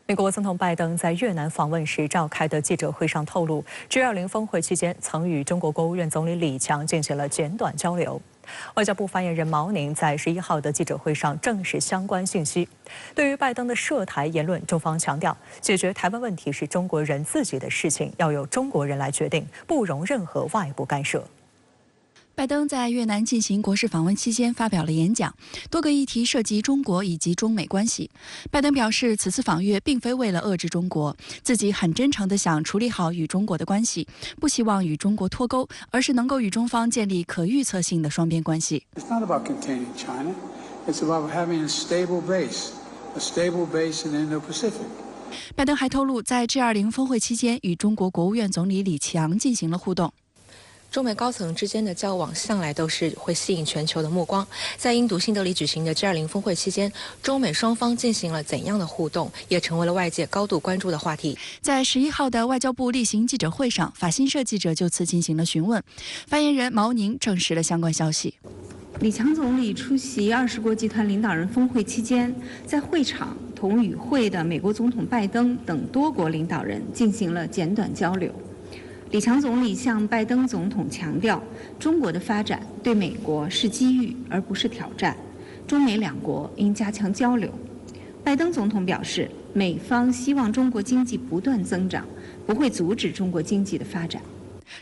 美国总统拜登在越南访问时召开的记者会上透露，G20峰会期间曾与中国国务院总理李强进行了简短交流。外交部发言人毛宁在11号的记者会上证实相关信息。对于拜登的涉台言论，中方强调，解决台湾问题是中国人自己的事情，要由中国人来决定，不容任何外部干涉。拜登在越南进行国事访问期间发表了演讲，多个议题涉及中国以及中美关系。拜登表示，此次访越并非为了遏制中国，自己很真诚地想处理好与中国的关系，不希望与中国脱钩，而是能够与中方建立可预测性的双边关系。It's not about containing China. It's about having a stable base in the Indo-Pacific. 拜登还透露，在 G20 峰会期间与中国国务院总理李强进行了互动。中美高层之间的交往向来都是会吸引全球的目光。在印度新德里举行的 G20 峰会期间，中美双方进行了怎样的互动，也成为了外界高度关注的话题。在11号的外交部例行记者会上，法新社记者就此进行了询问，发言人毛宁证实了相关消息。李强总理出席20国集团领导人峰会期间，在会场同与会的美国总统拜登等多国领导人进行了简短交流。李强总理向拜登总统强调，中国的发展对美国是机遇而不是挑战，中美两国应加强交流。拜登总统表示，美方希望中国经济不断增长，不会阻止中国经济的发展。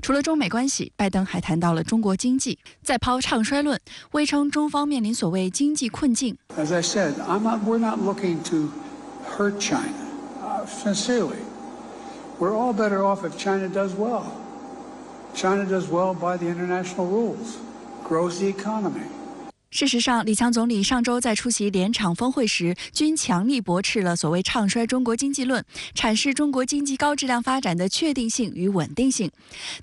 除了中美关系，拜登还谈到了中国经济，再抛唱衰论，微称中方面临所谓经济困境。As I said, we're not looking to hurt China, sincerely. We're all better off if China does well. China does well by the international rules, grows the economy. 事实上，李强总理上周在出席联场峰会时，均强力驳斥了所谓唱衰中国经济论，阐释中国经济高质量发展的确定性与稳定性。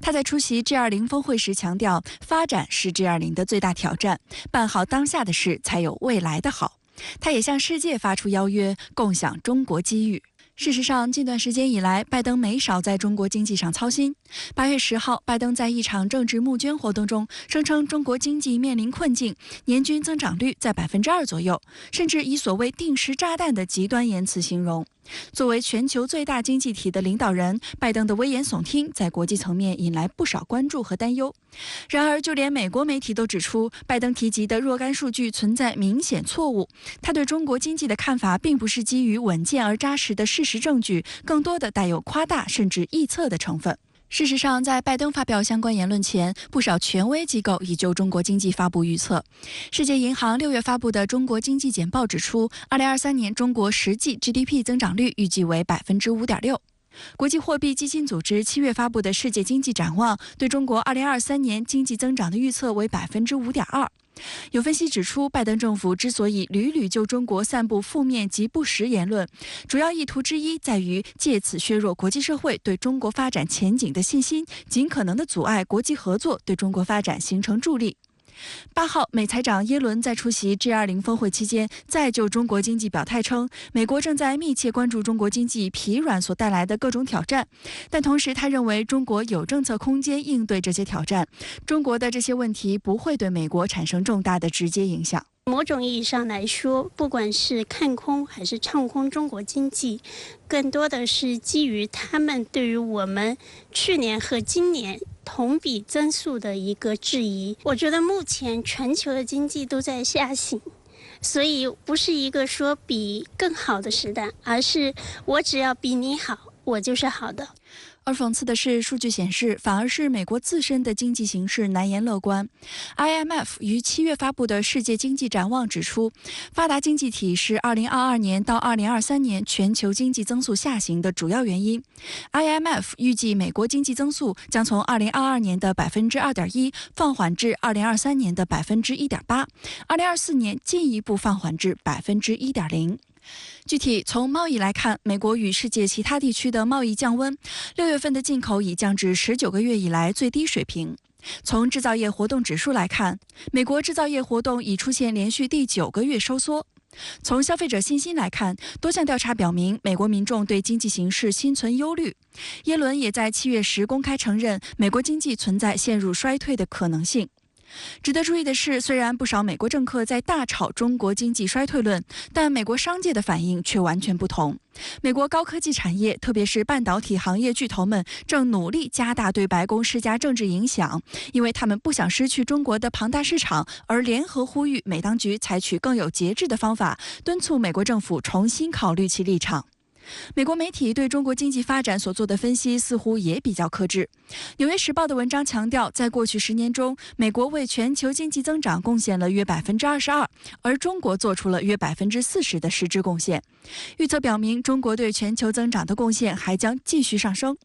他在出席 G20 峰会时强调，发展是 G20 的最大挑战，办好当下的事，才有未来的好。他也向世界发出邀约，共享中国机遇。事实上，近段时间以来，拜登没少在中国经济上操心。8月10号，拜登在一场政治募捐活动中声称中国经济面临困境，年均增长率在2%左右，甚至以所谓定时炸弹的极端言辞形容。作为全球最大经济体的领导人，拜登的危言耸听在国际层面引来不少关注和担忧。然而，就连美国媒体都指出，拜登提及的若干数据存在明显错误。他对中国经济的看法并不是基于稳健而扎实的事实证据，更多的带有夸大甚至臆测的成分。事实上，在拜登发表相关言论前，不少权威机构已就中国经济发布预测。世界银行6月发布的中国经济简报指出，2023年中国实际 GDP 增长率预计为5.6%。国际货币基金组织7月发布的世界经济展望对中国2023年经济增长的预测为5.2%。有分析指出，拜登政府之所以屡屡就中国散布负面及不实言论，主要意图之一在于借此削弱国际社会对中国发展前景的信心，尽可能的阻碍国际合作对中国发展形成助力。8号，美财长耶伦在出席 G20 峰会期间，再就中国经济表态称，美国正在密切关注中国经济疲软所带来的各种挑战，但同时他认为中国有政策空间应对这些挑战，中国的这些问题不会对美国产生重大的直接影响。某种意义上来说，不管是看空还是唱空中国经济，更多的是基于他们对于我们去年和今年同比增速的一个质疑。我觉得目前全球的经济都在下行，所以不是一个说比更好的时代，而是我只要比你好，我就是好的。而讽刺的是，数据显示，反而是美国自身的经济形势难言乐观。IMF 于7月发布的世界经济展望指出，发达经济体是2022年到2023年全球经济增速下行的主要原因。IMF 预计美国经济增速将从2022年的2.1%放缓至2023年的1.8%，2024年进一步放缓至1.0%。具体从贸易来看，美国与世界其他地区的贸易降温，6月份的进口已降至19个月以来最低水平。从制造业活动指数来看，美国制造业活动已出现连续第9个月收缩。从消费者信心来看，多项调查表明，美国民众对经济形势心存忧虑。耶伦也在7月10公开承认，美国经济存在陷入衰退的可能性。值得注意的是，虽然不少美国政客在大炒中国经济衰退论，但美国商界的反应却完全不同。美国高科技产业，特别是半导体行业巨头们，正努力加大对白宫施加政治影响，因为他们不想失去中国的庞大市场，而联合呼吁美当局采取更有节制的方法，敦促美国政府重新考虑其立场。美国媒体对中国经济发展所做的分析似乎也比较克制。《纽约时报》的文章强调，在过去10年中，美国为全球经济增长贡献了约22%，而中国做出了约40%的实质贡献。预测表明，中国对全球增长的贡献还将继续上升。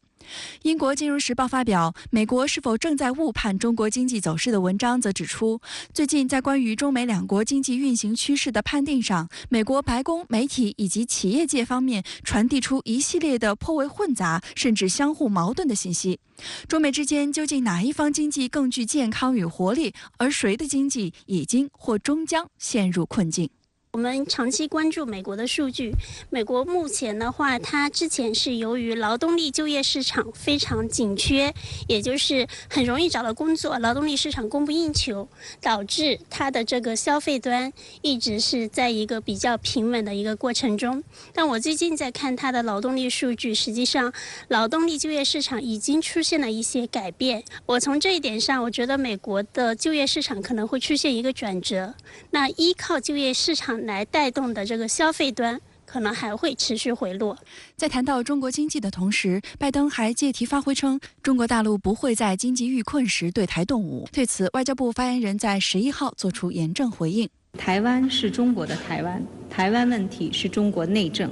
英国金融时报发表美国是否正在误判中国经济走势的文章，则指出，最近在关于中美两国经济运行趋势的判定上，美国白宫、媒体以及企业界方面传递出一系列的颇为混杂甚至相互矛盾的信息。中美之间究竟哪一方经济更具健康与活力，而谁的经济已经或终将陷入困境？我们长期关注美国的数据，美国目前的话，它之前是由于劳动力就业市场非常紧缺，也就是很容易找到工作，劳动力市场供不应求，导致它的这个消费端一直是在一个比较平稳的一个过程中。但我最近在看它的劳动力数据，实际上劳动力就业市场已经出现了一些改变。我从这一点上，我觉得美国的就业市场可能会出现一个转折。那依靠就业市场来带动的这个消费端可能还会持续回落。在谈到中国经济的同时，拜登还借题发挥称，中国大陆不会在经济遇困时对台动武。对此，外交部发言人在11号作出严正回应：台湾是中国的台湾，台湾问题是中国内政，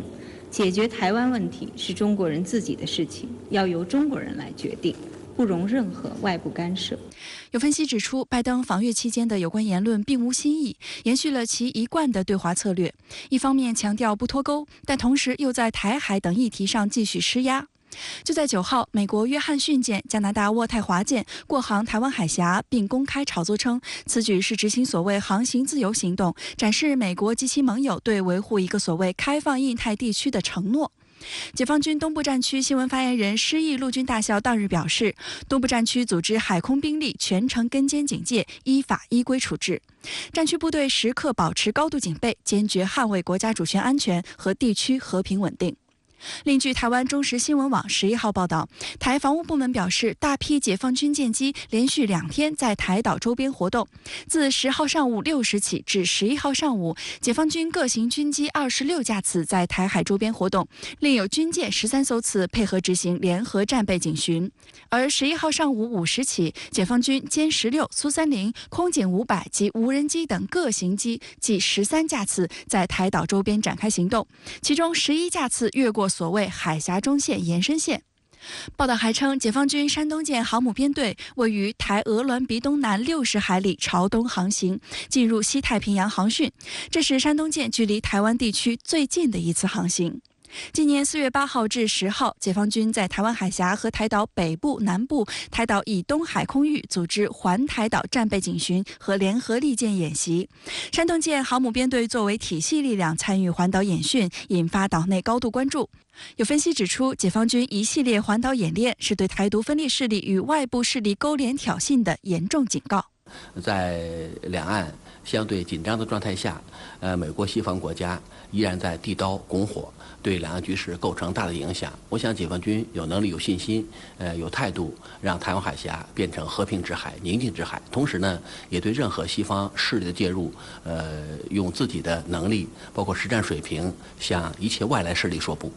解决台湾问题是中国人自己的事情，要由中国人来决定，不容任何外部干涉。有分析指出，拜登访越期间的有关言论并无新意，延续了其一贯的对华策略。一方面强调不脱钩，但同时又在台海等议题上继续施压。就在9号，美国约翰逊舰、加拿大渥太华舰过航台湾海峡，并公开炒作称，此举是执行所谓航行自由行动，展示美国及其盟友对维护一个所谓开放印太地区的承诺。解放军东部战区新闻发言人施毅陆军大校当日表示，东部战区组织海空兵力全程跟监警戒，依法依规处置。战区部队时刻保持高度警备，坚决捍卫国家主权安全和地区和平稳定。另据台湾中时新闻网11号报道，台防务部门表示，大批解放军舰机连续2天在台岛周边活动。自10号上午6时起至11号上午，解放军各型军机26架次在台海周边活动，另有军舰13艘次配合执行联合战备警巡。而11号上午5时起，解放军歼16、苏30、空警500及无人机等各型机计13架次在台岛周边展开行动，其中11架次越过所谓海峡中线延伸线。报道还称，解放军山东舰航母编队位于台俄滦比东南60海里朝东航行，进入西太平洋航训，这是山东舰距离台湾地区最近的一次航行。今年4月8号至10号，解放军在台湾海峡和台岛北部、南部、台岛以东海空域组织环台岛战备警巡和联合利剑演习。山东舰航母编队作为体系力量参与环岛演训，引发岛内高度关注。有分析指出，解放军一系列环岛演练是对台独分裂势力与外部势力勾连挑衅的严重警告。在两岸相对紧张的状态下，美国西方国家依然在递刀拱火，对两岸局势构成大的影响。我想解放军有能力、有信心、有态度，让台湾海峡变成和平之海、宁静之海。同时呢，也对任何西方势力的介入，用自己的能力，包括实战水平，向一切外来势力说不。